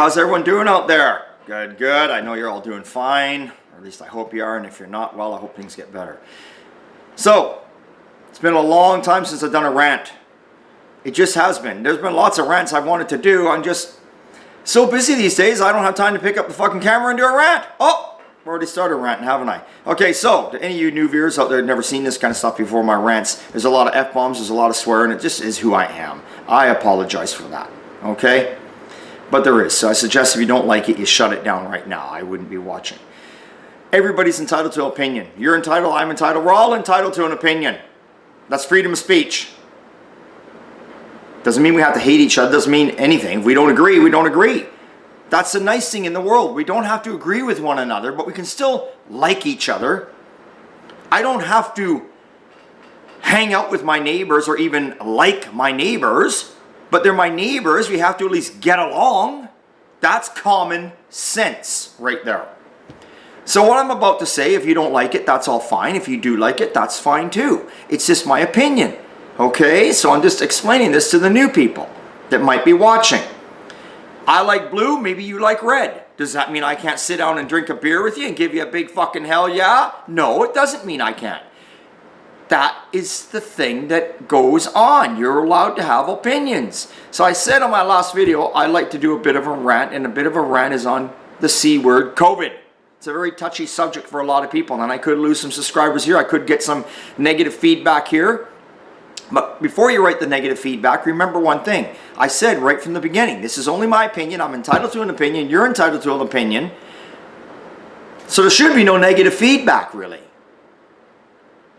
How's everyone doing out there? Good, good. I know you're all doing fine, or at least I hope you are, and if you're not, well, I hope things get better. So, it's been a long time since I've done a rant. It just has been. There's been lots of rants I've wanted to do. I'm just so busy these days, I don't have time to pick up the fucking camera and do a rant. Oh, I've already started ranting, haven't I? Okay, so, to any of you new viewers out there who've never seen this kind of stuff before, my rants, there's a lot of F-bombs, there's a lot of swearing, it just is who I am. I apologize for that, okay? But there is, so I suggest if you don't like it, you shut it down right now. I wouldn't be watching. Everybody's entitled to an opinion. You're entitled, I'm entitled, we're all entitled to an opinion. That's freedom of speech. Doesn't mean we have to hate each other, doesn't mean anything. If we don't agree, we don't agree. That's the nice thing in the world. We don't have to agree with one another, but we can still like each other. I don't have to hang out with my neighbors or even like my neighbors, but they're my neighbors. We have to at least get along. That's common sense right there. So what I'm about to say, if you don't like it, that's all fine. If you do like it, that's fine too. It's just my opinion. Okay, so I'm just explaining this to the new people that might be watching. I like blue, maybe you like red. Does that mean I can't sit down and drink a beer with you and give you a big fucking hell yeah? No, it doesn't mean I can't. That is the thing that goes on. You're allowed to have opinions. So I said on my last video, I like to do a bit of a rant, and a bit of a rant is on the C word, COVID. It's a very touchy subject for a lot of people, and I could lose some subscribers here. I could get some negative feedback here. But before you write the negative feedback, remember one thing. I said right from the beginning, this is only my opinion. I'm entitled to an opinion. You're entitled to an opinion. So there should be no negative feedback, really.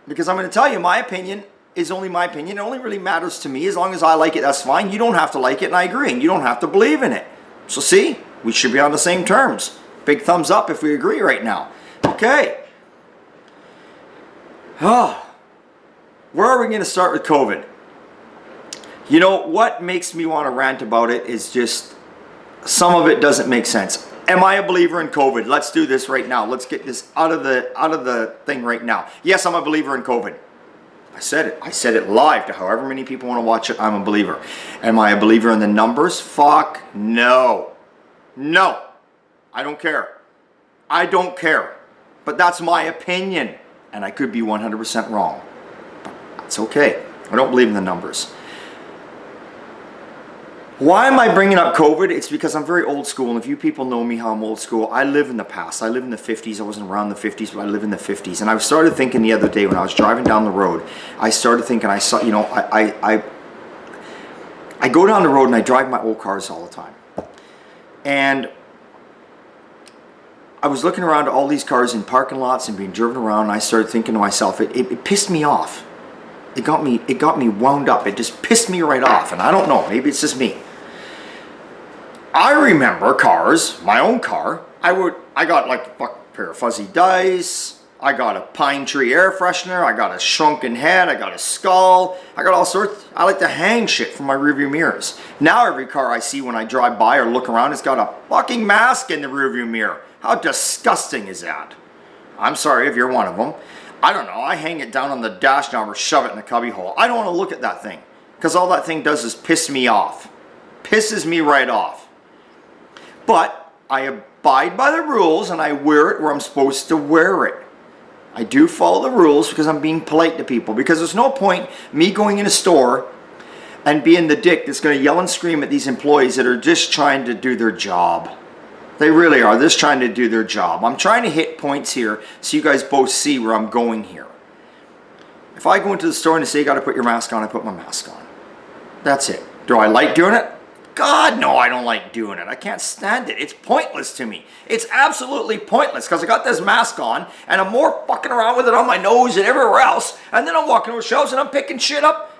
Because I'm going to tell you, my opinion is only my opinion. It only really matters to me. As long as I like it, that's fine. You don't have to like it, and I agree. And you don't have to believe in it. So see, we should be on the same terms. Big thumbs up if we agree right now. Okay. Where are we going to start with COVID? You know, what makes me want to rant about it is just some of it doesn't make sense. Am I a believer in COVID? Let's do this right now. Let's get this out of the thing right now. Yes, I'm a believer in COVID. I said it. I said it live to however many people want to watch it. I'm a believer. Am I a believer in the numbers? Fuck no. No. I don't care. I don't care. But that's my opinion. And I could be 100% wrong. But that's okay. I don't believe in the numbers. Why am I bringing up COVID? It's because I'm very old school, and if you people know me how I'm old school, I live in the past. I live in the 50s. I wasn't around the 50s, but I live in the 50s. And I started thinking the other day when I was driving down the road, I started thinking, I saw, you know, I go down the road and I drive my old cars all the time. And I was looking around at all these cars in parking lots and being driven around, and I started thinking to myself, it pissed me off. It got me wound up. It just pissed me right off. And I don't know, maybe it's just me. I remember cars, my own car, I got like a pair of fuzzy dice, I got a pine tree air freshener, I got a shrunken head, I got a skull, I got all sorts. I like to hang shit from my rearview mirrors. Now every car I see when I drive by or look around, it's got a fucking mask in the rearview mirror. How disgusting is that? I'm sorry if you're one of them. I don't know, I hang it down on the dash now or shove it in the cubby hole. I don't want to look at that thing, because all that thing does is piss me off. Pisses me right off. But I abide by the rules and I wear it where I'm supposed to wear it. I do follow the rules because I'm being polite to people. Because there's no point me going in a store and being the dick that's going to yell and scream at these employees that are just trying to do their job. They really are. They're just trying to do their job. I'm trying to hit points here so you guys both see where I'm going here. If I go into the store and they say you got to put your mask on, I put my mask on. That's it. Do I like doing it? God, no, I don't like doing it. I can't stand it. It's pointless to me. It's absolutely pointless because I got this mask on and I'm more fucking around with it on my nose and everywhere else. And then I'm walking over shelves and I'm picking shit up.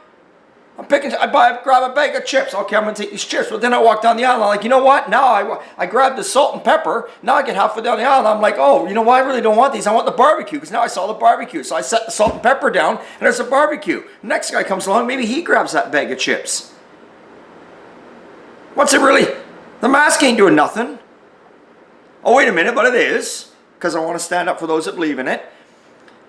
I grab a bag of chips. Okay, I'm going to take these chips. But then I walk down the aisle and I'm like, you know what? Now I grab the salt and pepper. Now I get halfway down the aisle and I'm like, oh, you know what? I really don't want these. I want the barbecue because now I saw the barbecue. So I set the salt and pepper down and there's a barbecue. The next guy comes along. Maybe he grabs that bag of chips. What's it really? The mask ain't doing nothing. Oh, wait a minute, but it is. Because I want to stand up for those that believe in it.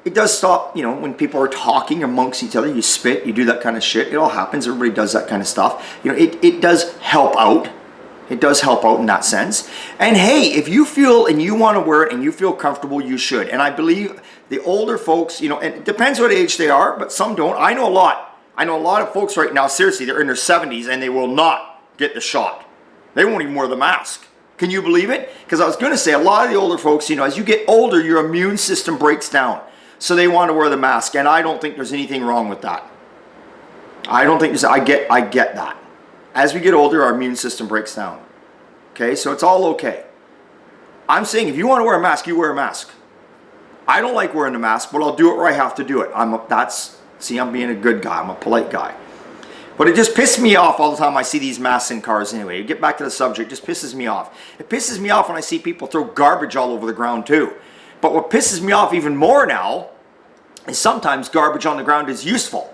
It does stop, you know, when people are talking amongst each other, you spit, you do that kind of shit. It all happens. Everybody does that kind of stuff. You know, it does help out. It does help out in that sense. And hey, if you feel and you want to wear it and you feel comfortable, you should. And I believe the older folks, you know, and it depends what age they are, but some don't. I know a lot. I know a lot of folks right now, seriously, they're in their 70s and they will not get the shot. They won't even wear the mask. Can you believe it? Because I was going to say, a lot of the older folks, you know, as you get older, your immune system breaks down. So they want to wear the mask. And I don't think there's anything wrong with that. I don't think there's, I get that. As we get older, our immune system breaks down. Okay, so it's all okay. I'm saying if you want to wear a mask, you wear a mask. I don't like wearing a mask, but I'll do it where I have to do it. I'm being a good guy. I'm a polite guy. But it just pisses me off all the time I see these masks in cars anyway. Get back to the subject, it just pisses me off. It pisses me off when I see people throw garbage all over the ground too. But what pisses me off even more now is sometimes garbage on the ground is useful.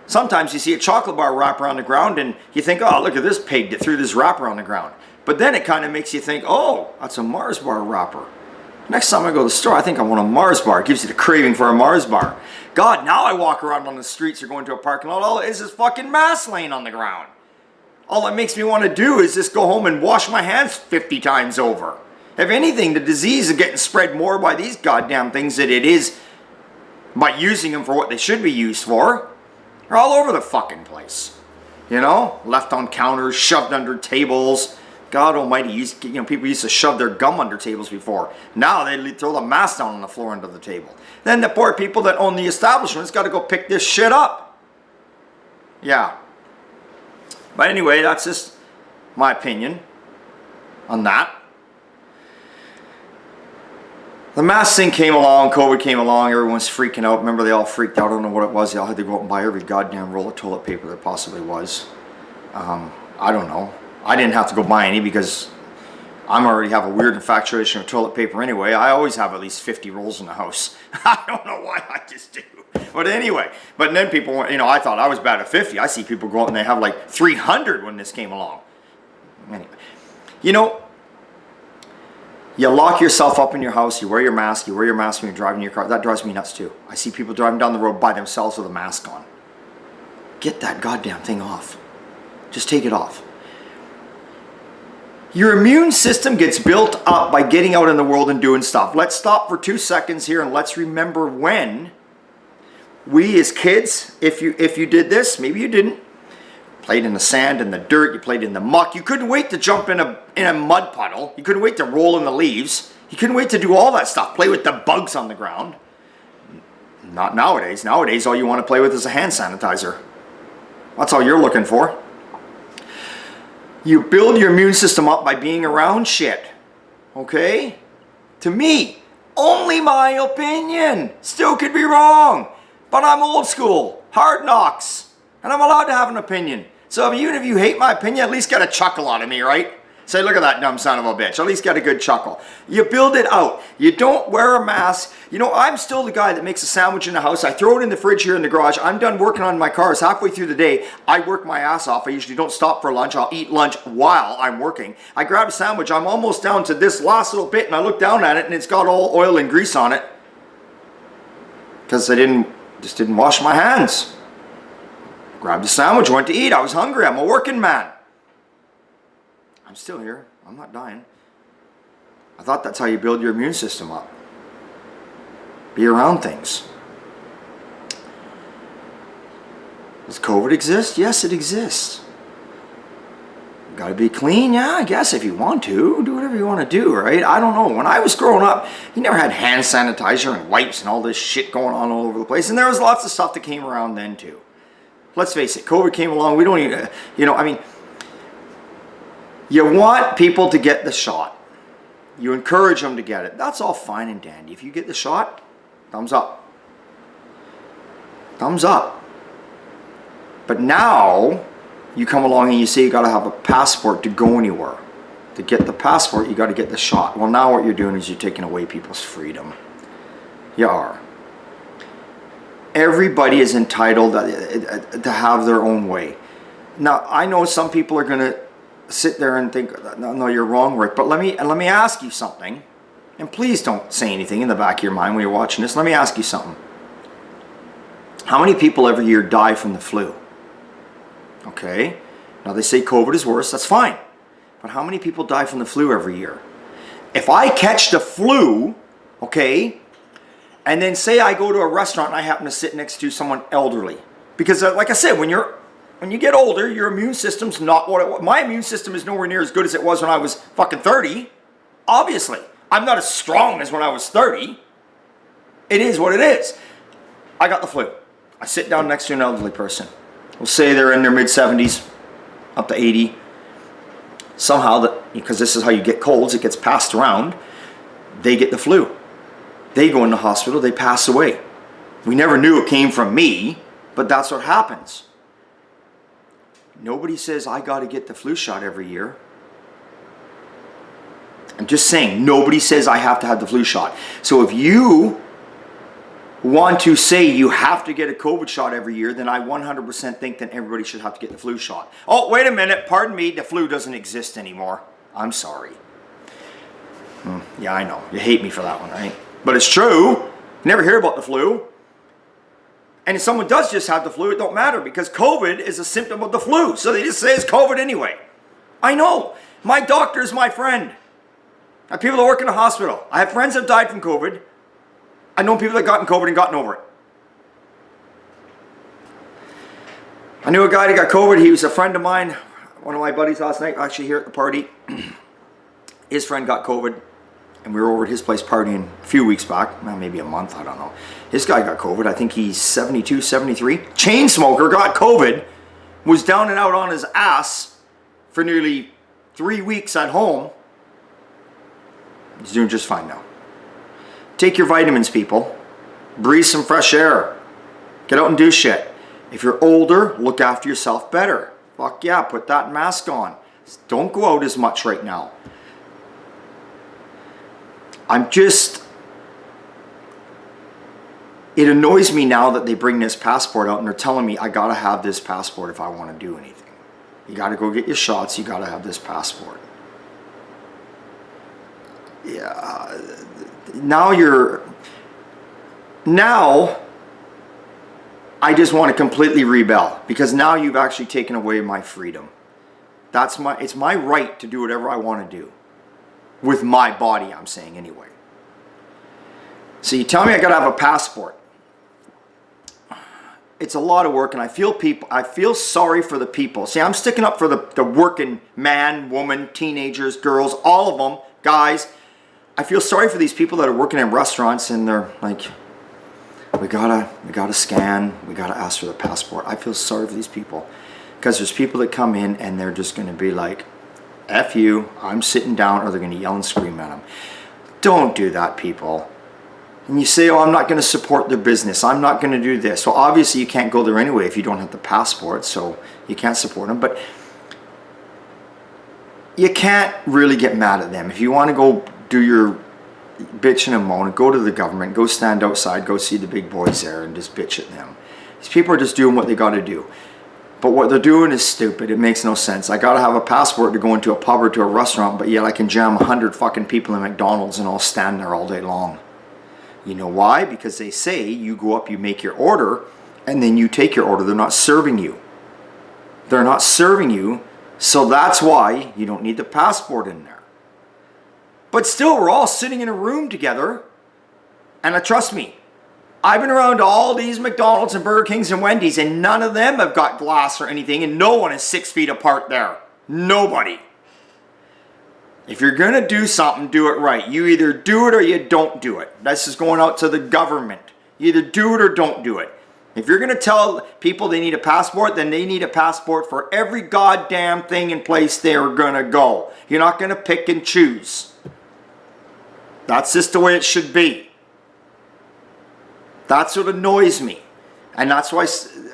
Sometimes you see a chocolate bar wrapper on the ground and you think, oh, look at this pig that threw this wrapper on the ground. But then it kind of makes you think, oh, that's a Mars bar wrapper. Next time I go to the store, I think I want a Mars bar. It gives you the craving for a Mars bar. God, now I walk around on the streets or go into a parking lot, all it is fucking mask laying on the ground. All it makes me want to do is just go home and wash my hands 50 times over. If anything, the disease is getting spread more by these goddamn things than it is by using them for what they should be used for. They're all over the fucking place. You know, left on counters, shoved under tables. God almighty, people used to shove their gum under tables before. Now they throw the mask down on the floor under the table. Then the poor people that own the establishments got to go pick this shit up. Yeah. But anyway, that's just my opinion on that. The mask thing came along, COVID came along, everyone's freaking out. Remember, they all freaked out. I don't know what it was. They all had to go out and buy every goddamn roll of toilet paper there possibly was. I don't know. I didn't have to go buy any because I already have a weird infatuation with toilet paper anyway. I always have at least 50 rolls in the house. I don't know why, I just do. But anyway, but then people, you know, I thought I was bad at 50. I see people go out and they have like 300 when this came along. Anyway, you know, you lock yourself up in your house, you wear your mask when you're driving your car. That drives me nuts too. I see people driving down the road by themselves with a mask on. Get that goddamn thing off. Just take it off. Your immune system gets built up by getting out in the world and doing stuff. Let's stop for 2 seconds here and let's remember when we as kids, if you did this, maybe you didn't, played in the sand and the dirt, you played in the muck. You couldn't wait to jump in a mud puddle. You couldn't wait to roll in the leaves. You couldn't wait to do all that stuff. Play with the bugs on the ground. Not nowadays. Nowadays, all you want to play with is a hand sanitizer. That's all you're looking for. You build your immune system up by being around shit. Okay? To me, only my opinion. Still could be wrong. But I'm old school. Hard knocks. And I'm allowed to have an opinion. So even if you hate my opinion, at least get a chuckle out of me, right? Say, look at that dumb son of a bitch. At least get a good chuckle. You build it out. You don't wear a mask. You know, I'm still the guy that makes a sandwich in the house. I throw it in the fridge here in the garage. I'm done working on my cars halfway through the day. I work my ass off. I usually don't stop for lunch. I'll eat lunch while I'm working. I grab a sandwich. I'm almost down to this last little bit, and I look down at it, and it's got all oil and grease on it. Because I just didn't wash my hands. Grabbed a sandwich, went to eat. I was hungry. I'm a working man. I'm still here. I'm not dying. I thought that's how you build your immune system up. Be around things. Does COVID exist? Yes, it exists. Got to be clean? Yeah, I guess if you want to. Do whatever you want to do, right? I don't know. When I was growing up, you never had hand sanitizer and wipes and all this shit going on all over the place. And there was lots of stuff that came around then too. Let's face it, COVID came along. We don't even, you want people to get the shot. You encourage them to get it. That's all fine and dandy. If you get the shot, thumbs up. Thumbs up. But now, you come along and you say you got to have a passport to go anywhere. To get the passport, you got to get the shot. Well, now what you're doing is you're taking away people's freedom. You are. Everybody is entitled to have their own way. Now, I know some people are going to sit there and think, no, you're wrong, Rick. But let me ask you something. And please don't say anything in the back of your mind when you're watching this. Let me ask you something. How many people every year die from the flu? Okay. Now they say COVID is worse. That's fine. But how many people die from the flu every year? If I catch the flu, okay, and then say I go to a restaurant and I happen to sit next to someone elderly. Because like I said, when you get older, your immune system's not what it was. My immune system is nowhere near as good as it was when I was fucking 30. Obviously. I'm not as strong as when I was 30. It is what it is. I got the flu. I sit down next to an elderly person. We'll say they're in their mid-70s, up to 80. Somehow, because this is how you get colds, it gets passed around. They get the flu. They go in the hospital, they pass away. We never knew it came from me, but that's what happens. Nobody says, I got to get the flu shot every year. I'm just saying, nobody says I have to have the flu shot. So if you want to say you have to get a COVID shot every year, then I 100% think that everybody should have to get the flu shot. Oh, wait a minute, pardon me, the flu doesn't exist anymore. I'm sorry. Yeah, I know, you hate me for that one, right? But it's true. You never hear about the flu. And if someone does just have the flu, it don't matter because COVID is a symptom of the flu. So they just say it's COVID anyway. I know. My doctor is my friend. I have people that work in a hospital. I have friends that died from COVID. I know people that gotten COVID and gotten over it. I knew a guy that got COVID. He was a friend of mine. One of my buddies last night, actually here at the party. His friend got COVID. And we were over at his place partying a few weeks back. Well, maybe a month, I don't know. This guy got COVID. I think he's 72, 73. Chain smoker, got COVID. Was down and out on his ass for nearly 3 weeks at home. He's doing just fine now. Take your vitamins, people. Breathe some fresh air. Get out and do shit. If you're older, look after yourself better. Fuck yeah, put that mask on. Don't go out as much right now. It annoys me now that they bring this passport out and they're telling me I gotta have this passport if I want to do anything. You gotta go get your shots, you gotta have this passport. Yeah, now I just want to completely rebel because now you've actually taken away my freedom. It's my right to do whatever I want to do. With my body, I'm saying anyway. So you tell me I gotta have a passport. It's a lot of work, and I feel sorry for the people. See, I'm sticking up for the working man, woman, teenagers, girls, all of them, guys. I feel sorry for these people that are working in restaurants and they're like, we gotta scan, we gotta ask for the passport. I feel sorry for these people because there's people that come in and they're just gonna be like, F you, I'm sitting down, or they're gonna yell and scream at them. Don't do that, people. And you say, oh, I'm not gonna support their business, I'm not gonna do this. Well, obviously you can't go there anyway if you don't have the passport, so you can't support them, but you can't really get mad at them. If you wanna go do your bitching and moaning, go to the government, go stand outside, go see the big boys there and just bitch at them. These people are just doing what they gotta do. But what they're doing is stupid. It makes no sense. I gotta have a passport to go into a pub or to a restaurant, but yet I can jam 100 fucking people in McDonald's and I'll stand there all day long. You know why? Because they say you go up, you make your order, and then you take your order. They're not serving you. They're not serving you, so that's why you don't need the passport in there. But still, we're all sitting in a room together, and trust me, I've been around all these McDonald's and Burger Kings and Wendy's, and none of them have got glass or anything, and no one is 6 feet apart there. Nobody. If you're gonna do something, do it right. You either do it or you don't do it. This is going out to the government. You either do it or don't do it. If you're gonna tell people they need a passport, then they need a passport for every goddamn thing in place they're gonna go. You're not gonna pick and choose. That's just the way it should be. That's what annoys me. And that's why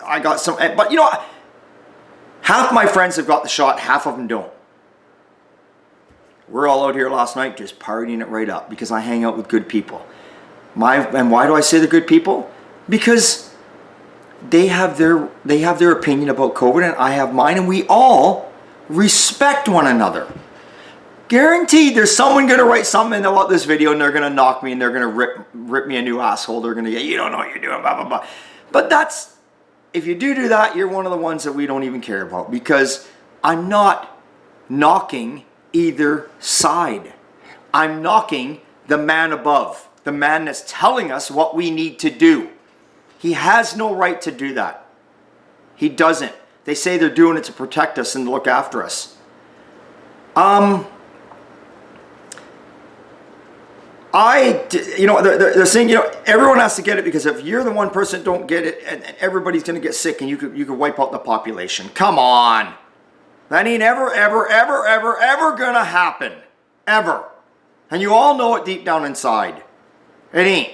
I got some, but you know, half my friends have got the shot, half of them don't. We're all out here last night just partying it right up because I hang out with good people. And why do I say they're good people? Because they have their opinion about COVID and I have mine, and we all respect one another. Guaranteed there's someone going to write something about this video and they're going to knock me and they're going to rip me a new asshole. They're going to get, you don't know what you're doing, blah, blah, blah. But that's, if you do that, you're one of the ones that we don't even care about because I'm not knocking either side. I'm knocking the man above, the man that's telling us what we need to do. He has no right to do that. He doesn't. They say they're doing it to protect us and look after us. They're saying, everyone has to get it, because if you're the one person that don't get it, and everybody's going to get sick, and you could wipe out the population. Come on. That ain't ever going to happen. Ever. And you all know it deep down inside. It ain't.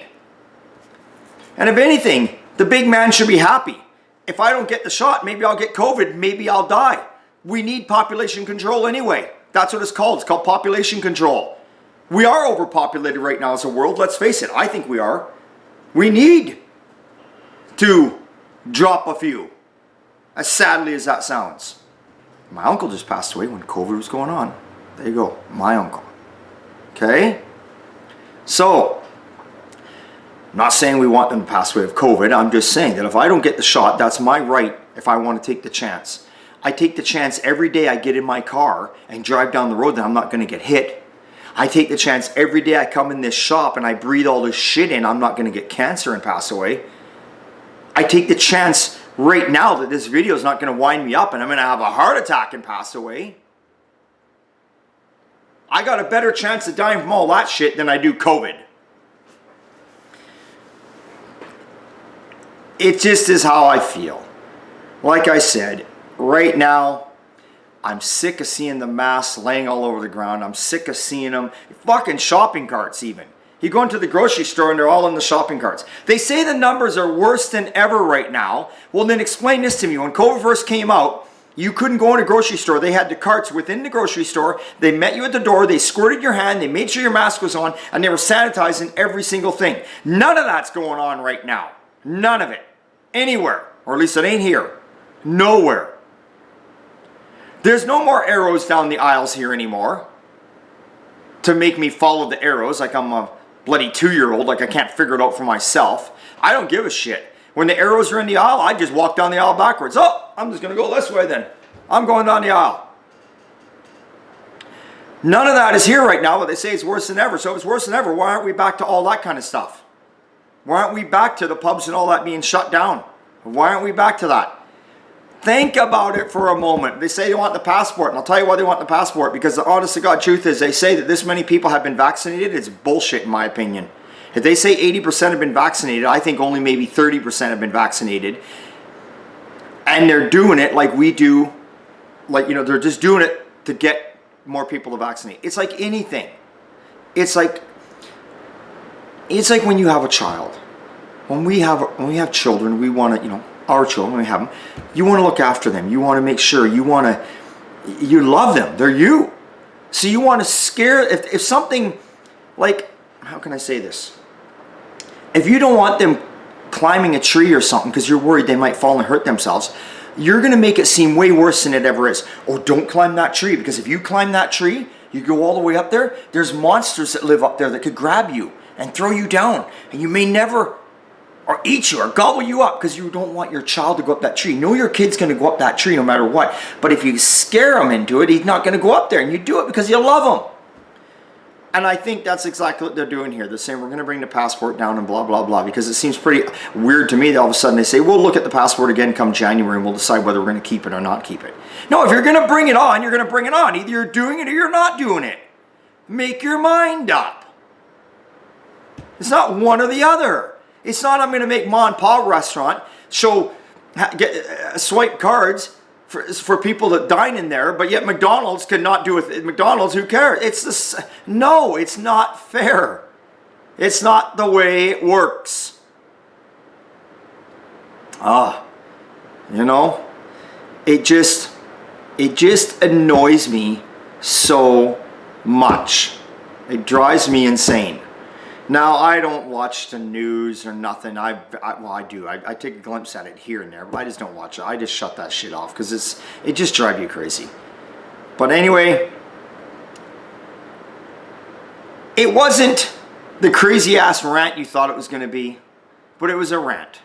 And if anything, the big man should be happy. If I don't get the shot, maybe I'll get COVID, maybe I'll die. We need population control anyway. That's what it's called. It's called population control. We are overpopulated right now as a world, let's face it. I think we are. We need to drop a few, as sadly as that sounds. My uncle just passed away when COVID was going on. There you go, my uncle. Okay? So, I'm not saying we want them to pass away of COVID. I'm just saying that if I don't get the shot, that's my right if I want to take the chance. I take the chance every day I get in my car and drive down the road that I'm not going to get hit. I take the chance every day I come in this shop and I breathe all this shit in, I'm not going to get cancer and pass away. I take the chance right now that this video is not going to wind me up and I'm going to have a heart attack and pass away. I got a better chance of dying from all that shit than I do COVID. It just is how I feel. Like I said, right now, I'm sick of seeing the masks laying all over the ground. I'm sick of seeing them. Fucking shopping carts even. You go into the grocery store and they're all in the shopping carts. They say the numbers are worse than ever right now. Well, then explain this to me. When COVID first came out, you couldn't go in a grocery store. They had the carts within the grocery store. They met you at the door. They squirted your hand. They made sure your mask was on. And they were sanitizing every single thing. None of that's going on right now. None of it. Anywhere. Or at least it ain't here. Nowhere. There's no more arrows down the aisles here anymore to make me follow the arrows like I'm a bloody 2-year-old, like I can't figure it out for myself. I don't give a shit. When the arrows are in the aisle, I just walk down the aisle backwards. Oh, I'm just going to go this way then. I'm going down the aisle. None of that is here right now, but they say it's worse than ever. So if it's worse than ever, why aren't we back to all that kind of stuff? Why aren't we back to the pubs and all that being shut down? Why aren't we back to that? Think about it for a moment. They say they want the passport, and I'll tell you why they want the passport, because the honest to God truth is they say that this many people have been vaccinated. It's bullshit in my opinion. If they say 80% have been vaccinated, I think only maybe 30% have been vaccinated. And they're doing it like we do, they're just doing it to get more people to vaccinate. It's like anything. It's like when you have a child. When we have children, we want to, our children, when we have them, you want to look after them. You want to make sure. You love them. They're you. So you want to scare, if something, like, how can I say this? If you don't want them climbing a tree or something because you're worried they might fall and hurt themselves, you're going to make it seem way worse than it ever is. Oh, don't climb that tree, because if you climb that tree, you go all the way up there, there's monsters that live up there that could grab you and throw you down. And you may never, or eat you, or gobble you up, because you don't want your child to go up that tree. You know your kid's going to go up that tree no matter what. But if you scare him into it, he's not going to go up there. And you do it because you love him. And I think that's exactly what they're doing here. They're saying we're going to bring the passport down and blah, blah, blah. Because it seems pretty weird to me that all of a sudden they say, we'll look at the passport again come January and we'll decide whether we're going to keep it or not keep it. No, if you're going to bring it on, you're going to bring it on. Either you're doing it or you're not doing it. Make your mind up. It's not one or the other. It's not I'm going to make Ma and Pa restaurant, swipe cards for people that dine in there, but yet McDonald's cannot do it. McDonald's, who cares? No, it's not fair. It's not the way it works. It just annoys me so much. It drives me insane. Now, I don't watch the news or nothing. I do. I take a glimpse at it here and there, but I just don't watch it. I just shut that shit off because it just drives you crazy. But anyway, it wasn't the crazy-ass rant you thought it was going to be, but it was a rant.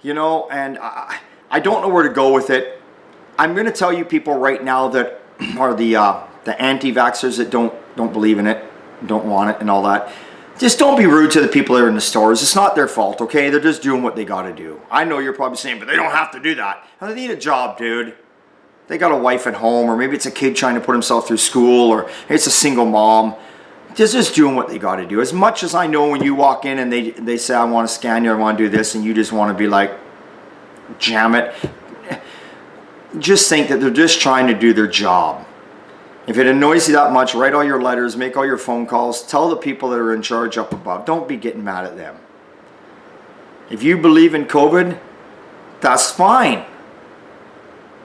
And I don't know where to go with it. I'm going to tell you people right now that are the the anti-vaxxers that don't believe in it, don't want it and all that. Just don't be rude to the people that are in the stores. It's not their fault, okay? They're just doing what they got to do. I know you're probably saying, but they don't have to do that. They need a job, dude. They got a wife at home, or maybe it's a kid trying to put himself through school, or it's a single mom. Just doing what they got to do. As much as I know when you walk in and they say, I want to scan you, I want to do this, and you just want to be like, jam it. Just think that they're just trying to do their job. If it annoys you that much, write all your letters, make all your phone calls, tell the people that are in charge up above. Don't be getting mad at them. If you believe in COVID, that's fine.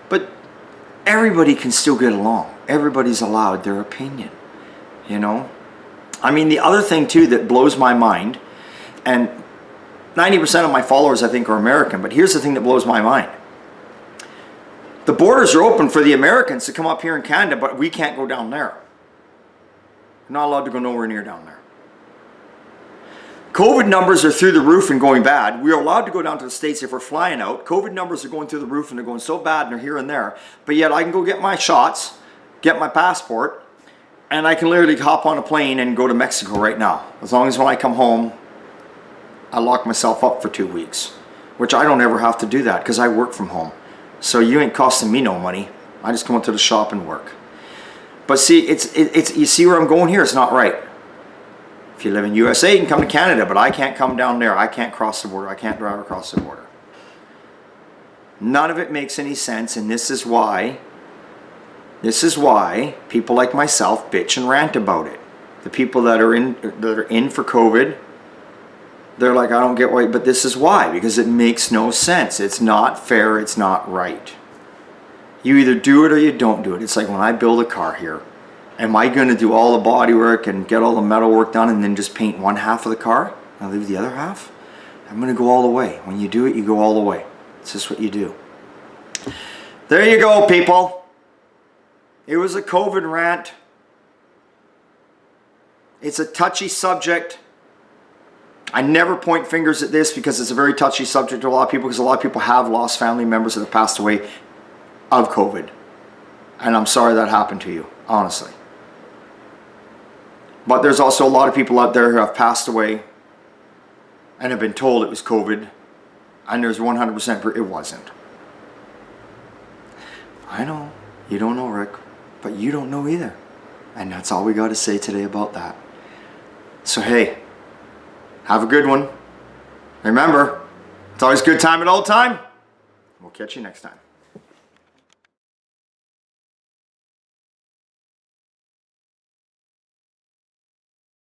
But everybody can still get along. Everybody's allowed their opinion, you know? I mean, the other thing too that blows my mind, and 90% of my followers I think are American, but here's the thing that blows my mind. The borders are open for the Americans to come up here in Canada, but we can't go down there. We're not allowed to go nowhere near down there. COVID numbers are through the roof and going bad. We are allowed to go down to the States if we're flying out. COVID numbers are going through the roof and they're going so bad and they're here and there. But yet I can go get my shots, get my passport, and I can literally hop on a plane and go to Mexico right now. As long as when I come home, I lock myself up for 2 weeks. Which I don't ever have to do that because I work from home. So you ain't costing me no money. I just come up to the shop and work. But see, it's you see where I'm going here? It's not right. If you live in USA, you can come to Canada, but I can't come down there. I can't cross the border. I can't drive across the border. None of it makes any sense, and this is why people like myself bitch and rant about it. The people that are in for COVID, they're like, I don't get why, but this is why, because it makes no sense. It's not fair, it's not right. You either do it or you don't do it. It's like when I build a car here, am I going to do all the body work and get all the metal work done and then just paint one half of the car and leave the other half? I'm going to go all the way. When you do it, you go all the way. It's just what you do. There you go, people. It was a COVID rant. It's a touchy subject. I never point fingers at this because it's a very touchy subject to a lot of people, because a lot of people have lost family members that have passed away of COVID. And I'm sorry that happened to you, honestly. But there's also a lot of people out there who have passed away and have been told it was COVID, and there's 100% it wasn't. I know, you don't know, Rick, but you don't know either. And that's all we got to say today about that. So hey, have a good one. Remember, it's always good time at all time. We'll catch you next time.